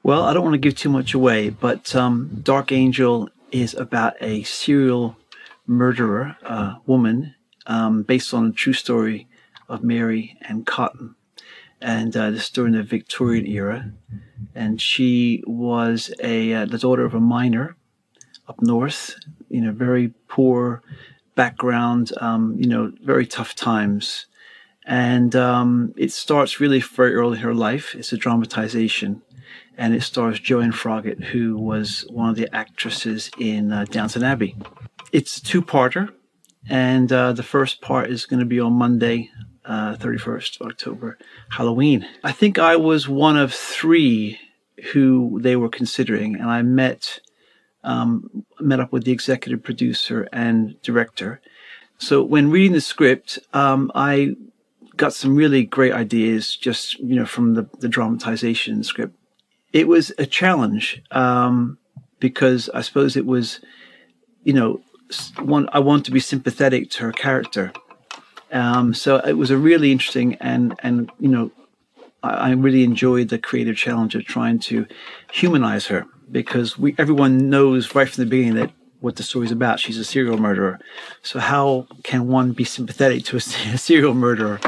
Well, I don't want to give too much away, but Dark Angel is about a serial murderer, woman, based on a true story of Mary and Cotton. And this is during the Victorian era. And she was the daughter of a miner up north, very poor background, very tough times. And it starts really very early in her life. It's a dramatization. And it stars Joanne Froggatt, who was one of the actresses in Downton Abbey. It's a two-parter, and the first part is going to be on Monday, 31st of October, Halloween. I think I was one of three who they were considering, and I met up with the executive producer and director. So when reading the script, I got some really great ideas just, from the dramatization script. It was a challenge because I suppose it was, I want to be sympathetic to her character. So it was a really interesting and I really enjoyed the creative challenge of trying to humanize her, because everyone knows right from the beginning what the story's about. She's a serial murderer. So how can one be sympathetic to a serial murderer?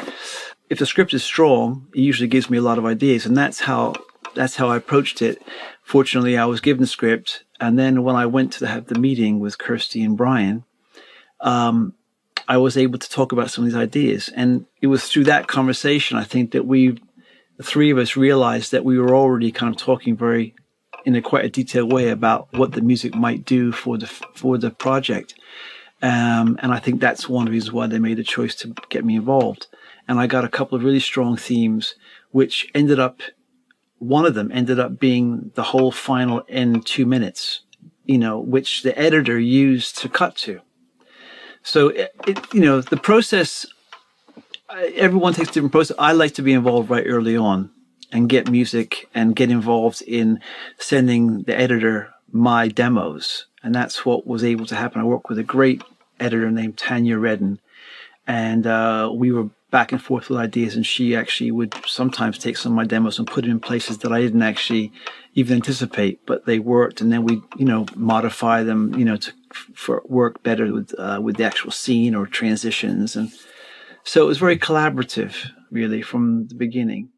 If the script is strong, it usually gives me a lot of ideas, and that's how I approached it. Fortunately, I was given the script, and then when I went to have the meeting with Kirsty and Brian, I was able to talk about some of these ideas. And it was through that conversation, I think, that the three of us realized that we were already kind of talking in quite a detailed way about what the music might do for the project. And I think that's one of the reasons why they made the choice to get me involved. And I got a couple of really strong themes, which one of them ended up being the whole final end 2 minutes, which the editor used to cut to. So, the process, everyone takes a different process. I like to be involved right early on and get music and get involved in sending the editor my demos. And that's what was able to happen. I worked with a great editor named Tanya Redden, and we were back and forth with ideas, and she actually would sometimes take some of my demos and put them in places that I didn't actually even anticipate, but they worked, and then we, modify them, for work better with the actual scene or transitions. And so it was very collaborative, really, from the beginning.